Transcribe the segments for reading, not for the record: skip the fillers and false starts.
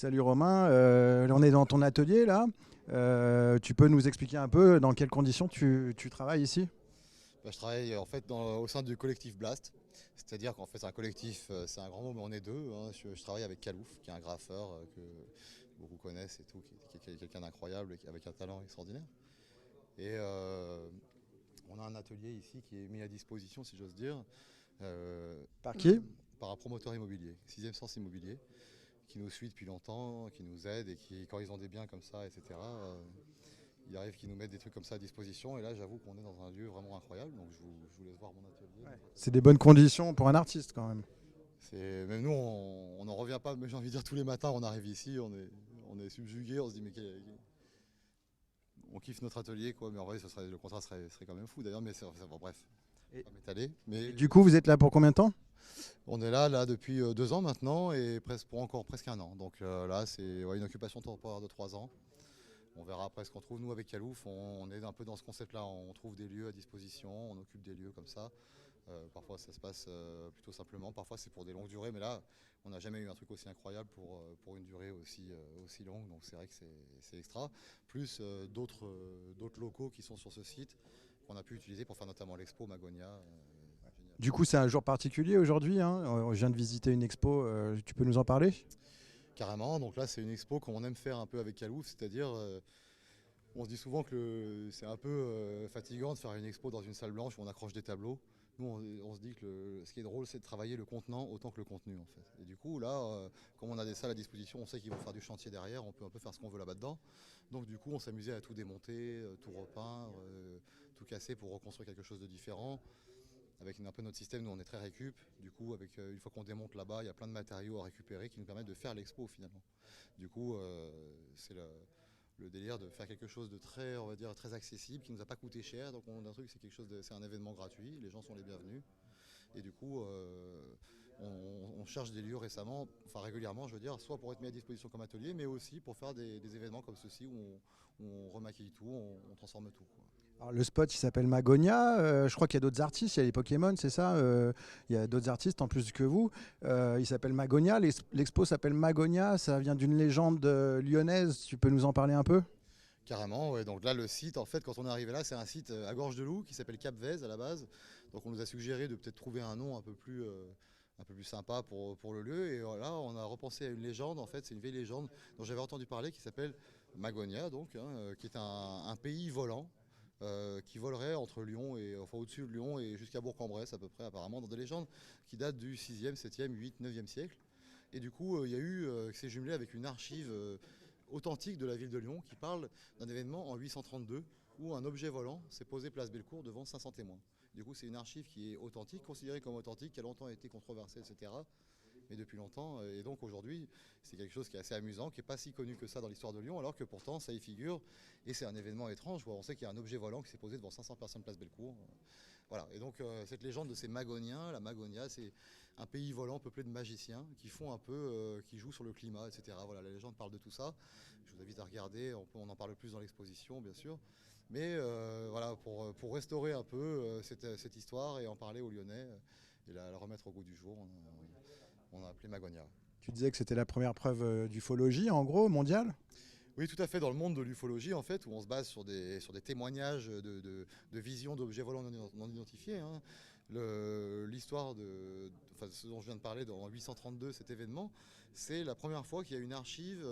Salut Romain, on est dans ton atelier là. Tu peux nous expliquer un peu dans quelles conditions tu travailles ici? Bah, je travaille en fait au sein du collectif Blast. C'est-à-dire qu'en fait c'est un collectif, c'est un grand mot, mais on est deux, hein. Je travaille avec Kalouf, qui est un graffeur que beaucoup connaissent et tout, qui est quelqu'un d'incroyable, avec un talent extraordinaire. Et on a un atelier ici qui est mis à disposition, si j'ose dire, euh, Par qui? par un promoteur immobilier, Sixième Sens Immobilier, qui nous suit depuis longtemps, qui nous aide et qui, quand ils ont des biens comme ça, etc., il arrive qu'ils nous mettent des trucs comme ça à disposition. Et là, j'avoue qu'on est dans un lieu vraiment incroyable. Donc, je vous laisse voir mon atelier. Ouais. C'est des bonnes conditions pour un artiste quand même. Même nous, on n'en revient pas. Mais j'ai envie de dire, tous les matins, on arrive ici, on est subjugué. On se dit, mais on kiffe notre atelier, quoi. Mais en vrai, le contrat serait quand même fou d'ailleurs. Mais bon, bref, Et, on va m'étaler. Mais et du coup, vous êtes là pour combien de temps? on est là depuis 2 ans maintenant et pour encore presque un an. Donc là, c'est une occupation temporaire de 3 ans. On verra après ce qu'on trouve. Nous, avec Kalouf, on est un peu dans ce concept-là. On trouve des lieux à disposition, on occupe des lieux comme ça. Parfois, ça se passe plutôt simplement. Parfois, c'est pour des longues durées. Mais là, on n'a jamais eu un truc aussi incroyable pour une durée aussi longue. Donc, c'est vrai que c'est extra. Plus d'autres locaux qui sont sur ce site qu'on a pu utiliser pour faire notamment l'expo Magonia. Génial. Du coup, c'est un jour particulier aujourd'hui, hein. Je viens de visiter une expo, tu peux nous en parler? Carrément. Donc là, c'est une expo qu'on aime faire un peu avec Kalouf. C'est-à-dire, on se dit souvent que c'est un peu fatigant de faire une expo dans une salle blanche où on accroche des tableaux. Nous, on se dit que ce qui est drôle, c'est de travailler le contenant autant que le contenu, en fait. Et du coup, là, comme on a des salles à disposition, on sait qu'ils vont faire du chantier derrière, on peut un peu faire ce qu'on veut là-bas dedans. Donc, du coup, on s'amusait à tout démonter, tout repeindre, tout casser pour reconstruire quelque chose de différent. Avec un peu notre système, nous, on est très récup. Du coup, une fois qu'on démonte là-bas, il y a plein de matériaux à récupérer qui nous permettent de faire l'expo, finalement. Du coup, c'est le délire de faire quelque chose de très, on va dire, très accessible, qui nous a pas coûté cher. Donc c'est un événement gratuit, les gens sont les bienvenus. Et du coup, on cherche des lieux régulièrement, je veux dire, soit pour être mis à disposition comme atelier, mais aussi pour faire des événements comme ceci où on remaquille tout, on transforme tout, quoi. Alors, le spot il s'appelle Magonia, je crois qu'il y a d'autres artistes, il y a les Pokémon, c'est ça, il y a d'autres artistes en plus que vous. Il s'appelle Magonia, l'expo s'appelle Magonia, ça vient d'une légende lyonnaise, tu peux nous en parler un peu? Carrément, ouais. Donc là, le site, en fait, quand on est arrivé là, c'est un site à Gorge de Loup qui s'appelle Cap Vez à la base. Donc on nous a suggéré de peut-être trouver un nom un peu plus sympa pour le lieu. Et là, on a repensé à une légende, en fait, c'est une vieille légende dont j'avais entendu parler qui s'appelle Magonia, donc, hein, qui est un pays volant. Qui volerait entre Lyon et enfin au-dessus de Lyon et jusqu'à Bourg-en-Bresse à peu près apparemment dans des légendes qui datent du 6e, 7e, 8, 9e siècle. Et du coup, il y a eu, c'est jumelé avec une archive authentique de la ville de Lyon qui parle d'un événement en 832 où un objet volant s'est posé place Bellecour devant 500 témoins. Du coup, c'est une archive qui est authentique, considérée comme authentique, qui a longtemps été controversée, etc. Mais depuis longtemps, et donc aujourd'hui, c'est quelque chose qui est assez amusant, qui n'est pas si connu que ça dans l'histoire de Lyon, alors que pourtant ça y figure, et c'est un événement étrange. On sait qu'il y a un objet volant qui s'est posé devant 500 personnes place Bellecour. Voilà, et donc cette légende de ces Magoniens, la Magonia, c'est un pays volant peuplé de magiciens qui font un peu, qui jouent sur le climat, etc. Voilà, la légende parle de tout ça. Je vous invite à regarder, on en parle plus dans l'exposition, bien sûr. Mais voilà, pour restaurer un peu cette histoire et en parler aux Lyonnais et la remettre au goût du jour, on a appelé Magonia. Tu disais que c'était la première preuve d'ufologie en gros, mondiale? Oui, tout à fait, dans le monde de l'ufologie, en fait, où on se base sur des témoignages de visions d'objets volants non identifiés, hein. L'histoire enfin, ce dont je viens de parler dans 832, cet événement, c'est la première fois qu'il y a une archive,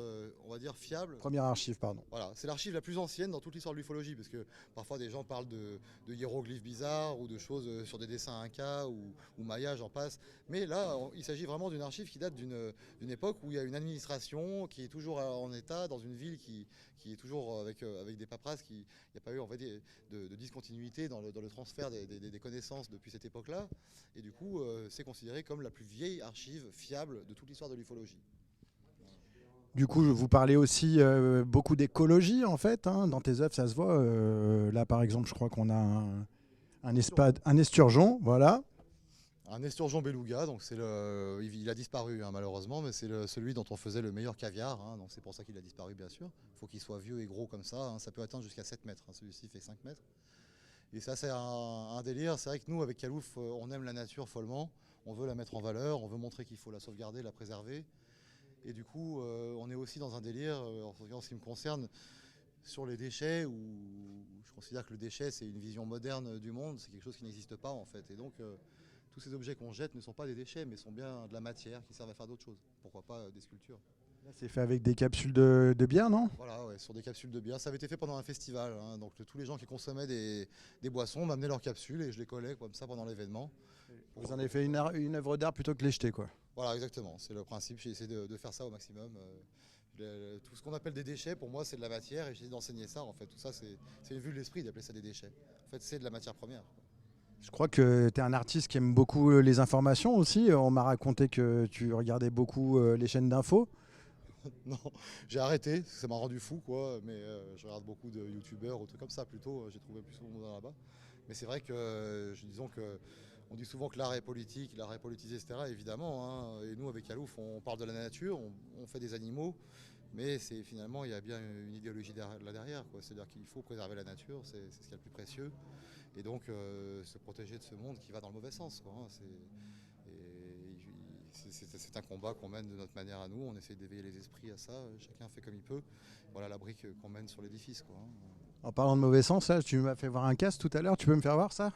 on va dire, fiable. Première archive, pardon. Voilà, c'est l'archive la plus ancienne dans toute l'histoire de l'ufologie, parce que parfois des gens parlent de hiéroglyphes bizarres ou de choses sur des dessins incas ou mayas, j'en passe. Mais là, il s'agit vraiment d'une archive qui date d'une époque où il y a une administration qui est toujours en état, dans une ville qui est toujours avec des paperasses, il n'y a pas eu en fait, de discontinuité dans le transfert des connaissances depuis cette époque-là. Et du coup, c'est considéré comme la plus vieille archive fiable de toute l'histoire de l'ufologie. Du coup, vous parlez aussi beaucoup d'écologie en fait, hein. Dans tes œuvres, ça se voit. Là, par exemple, je crois qu'on a un esturgeon, voilà. Un esturgeon beluga, donc il a disparu, hein, malheureusement, mais c'est celui dont on faisait le meilleur caviar, hein, donc c'est pour ça qu'il a disparu, bien sûr. Il faut qu'il soit vieux et gros comme ça, hein, ça peut atteindre jusqu'à 7 mètres, hein, celui-ci fait 5 mètres. Et ça, c'est un délire. C'est vrai que nous, avec Kalouf, on aime la nature follement, on veut la mettre en valeur, on veut montrer qu'il faut la sauvegarder, la préserver. Et du coup, on est aussi dans un délire, en ce qui me concerne, sur les déchets, où je considère que le déchet, c'est une vision moderne du monde, c'est quelque chose qui n'existe pas en fait. Et donc, tous ces objets qu'on jette ne sont pas des déchets, mais sont bien de la matière qui servent à faire d'autres choses. Pourquoi pas des sculptures. Là, c'est fait avec des capsules de bière, non? Voilà, ouais, sur des capsules de bière. Ça avait été fait pendant un festival, hein, donc tous les gens qui consommaient des boissons m'amenaient leurs capsules et je les collais comme ça pendant l'événement. Vous en avez fait une œuvre d'art plutôt que les jeter, quoi. Voilà, exactement, c'est le principe, j'ai essayé de faire ça au maximum. Tout ce qu'on appelle des déchets, pour moi, c'est de la matière et j'ai essayé d'enseigner ça. En fait, tout ça, c'est une vue de l'esprit d'appeler ça des déchets. En fait, c'est de la matière première. Je crois que tu es un artiste qui aime beaucoup les informations aussi. On m'a raconté que tu regardais beaucoup les chaînes d'infos. Non, j'ai arrêté, ça m'a rendu fou, quoi, mais je regarde beaucoup de youtubeurs ou trucs comme ça plutôt, j'ai trouvé plus souvent là-bas. Mais c'est vrai que, disons que, on dit souvent que l'art est politique, l'art est politisé, etc. Évidemment, hein, et nous avec Yalouf, on parle de la nature, on fait des animaux, mais finalement, il y a bien une idéologie là derrière, quoi. C'est-à-dire qu'il faut préserver la nature, c'est ce qu'il y a de plus précieux, et donc se protéger de ce monde qui va dans le mauvais sens, quoi, hein. C'est un combat qu'on mène de notre manière à nous, on essaie d'éveiller les esprits à ça, chacun fait comme il peut. Voilà la brique qu'on mène sur l'édifice, quoi, hein. En parlant de mauvais sens, là, tu m'as fait voir un casque tout à l'heure. Tu peux me faire voir ça?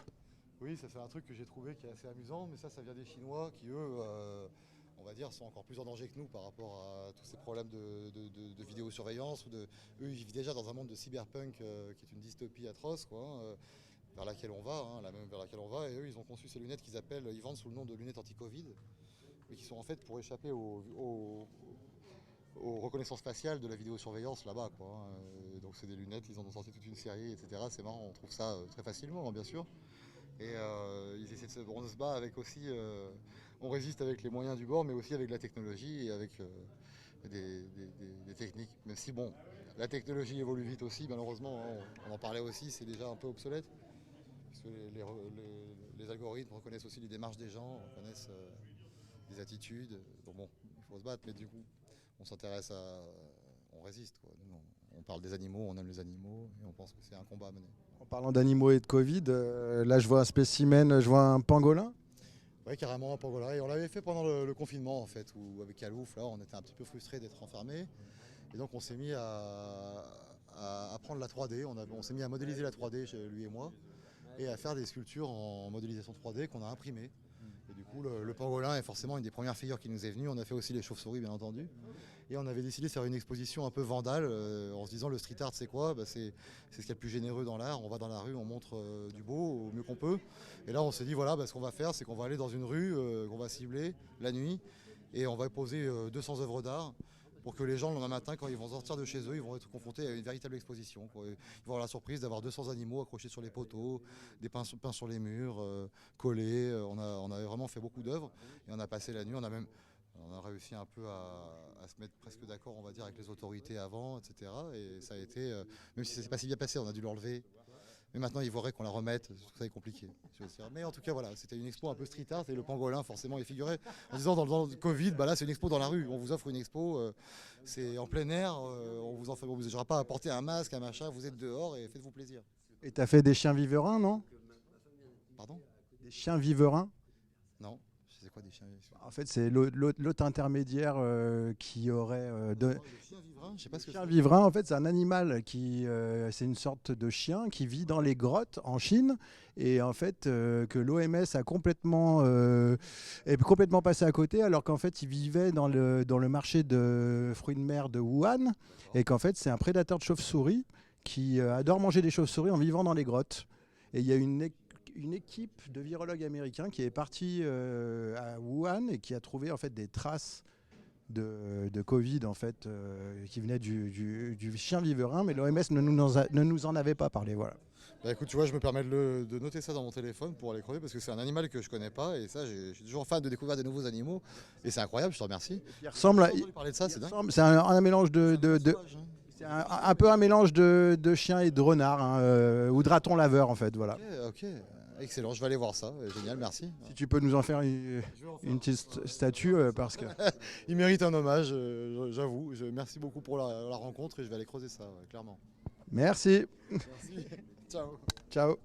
Oui, ça c'est un truc que j'ai trouvé qui est assez amusant, mais ça vient des Chinois qui, eux, on va dire, sont encore plus en danger que nous par rapport à tous ces problèmes de vidéosurveillance. Eux, ils vivent déjà dans un monde de cyberpunk qui est une dystopie atroce, quoi, hein, vers laquelle on va, hein, la même vers laquelle on va. Et eux, ils ont conçu ces lunettes ils vendent sous le nom de lunettes anti-Covid, mais qui sont en fait pour échapper aux reconnaissances faciales de la vidéosurveillance là-bas, quoi, hein. Donc c'est des lunettes, ils en ont sorti toute une série, etc. C'est marrant, on trouve ça très facilement, hein, bien sûr. Et ils essaient on se bat avec aussi, on résiste avec les moyens du bord, mais aussi avec la technologie et avec des techniques. Même si bon, la technologie évolue vite aussi, malheureusement, hein, on en parlait aussi, c'est déjà un peu obsolète, puisque les algorithmes reconnaissent aussi les démarches des gens, reconnaissent des attitudes. Donc bon, il faut se battre, mais du coup, on résiste, quoi. Nous, on parle des animaux, on aime les animaux, et on pense que c'est un combat à mener. En parlant d'animaux et de Covid, là, je vois un spécimen, je vois un pangolin. Oui, carrément un pangolin. Et on l'avait fait pendant le confinement, en fait, où avec Yalouf, là, on était un petit peu frustrés d'être enfermés. Et donc, on s'est mis à prendre la 3D. On s'est mis à modéliser la 3D, lui et moi, et à faire des sculptures en modélisation 3D qu'on a imprimées. Et du coup, le pangolin est forcément une des premières figures qui nous est venue. On a fait aussi les chauves-souris, bien entendu. Et on avait décidé de faire une exposition un peu vandale, en se disant le street art c'est quoi, c'est ce qu'il y a de plus généreux dans l'art. On va dans la rue, on montre du beau au mieux qu'on peut. Et là on s'est dit voilà, ce qu'on va faire c'est qu'on va aller dans une rue qu'on va cibler la nuit et on va poser 200 œuvres d'art pour que les gens le lendemain matin quand ils vont sortir de chez eux, ils vont être confrontés à une véritable exposition, quoi. Ils vont avoir la surprise d'avoir 200 animaux accrochés sur les poteaux, des peints sur les murs, collés. On a vraiment fait beaucoup d'œuvres et on a passé la nuit, on a réussi un peu à se mettre presque d'accord, on va dire, avec les autorités avant, etc. Et ça a été, même si ça s'est pas si bien passé, on a dû l'enlever. Mais maintenant, il faudrait qu'on la remette, tout ça est compliqué. Mais en tout cas, voilà, c'était une expo un peu street art et le pangolin, forcément, est figuré. En disant, dans le Covid, là, c'est une expo dans la rue. On vous offre une expo, c'est en plein air, on vous aura pas apporté un masque, un machin, vous êtes dehors et faites-vous plaisir. Et t'as fait des chiens viverins, non? Pardon? Des chiens viverins? Non. C'est quoi des chiens viverins? En fait, c'est l'autre intermédiaire qui aurait... Le chien viverin, je sais pas ce que chien c'est. viverin, en fait, c'est un animal c'est une sorte de chien qui vit dans les grottes en Chine et en fait que l'OMS est complètement passé à côté alors qu'en fait il vivait dans le marché de fruits de mer de Wuhan et qu'en fait c'est un prédateur de chauves-souris qui adore manger des chauves-souris en vivant dans les grottes. Et il y a une équipe de virologues américains qui est partie à Wuhan et qui a trouvé en fait des traces de Covid en fait, qui venait du chien viverin, mais l'OMS ne nous en avait pas parlé. Voilà. Bah écoute, tu vois, je me permets de noter ça dans mon téléphone pour aller creuser parce que c'est un animal que je connais pas et ça, je suis toujours fan de découvrir des nouveaux animaux et c'est incroyable, je te remercie. Il ressemble à, parler de ça, c'est dingue. c'est un mélange c'est un peu un mélange de chien et de renard, hein, ou de raton laveur en fait. Voilà. Ok, excellent, je vais aller voir ça, génial, merci. Si tu peux nous en faire une petite statue parce que il mérite un hommage, j'avoue. Merci beaucoup pour la rencontre et je vais aller creuser ça, clairement. Merci. Merci. Ciao. Ciao.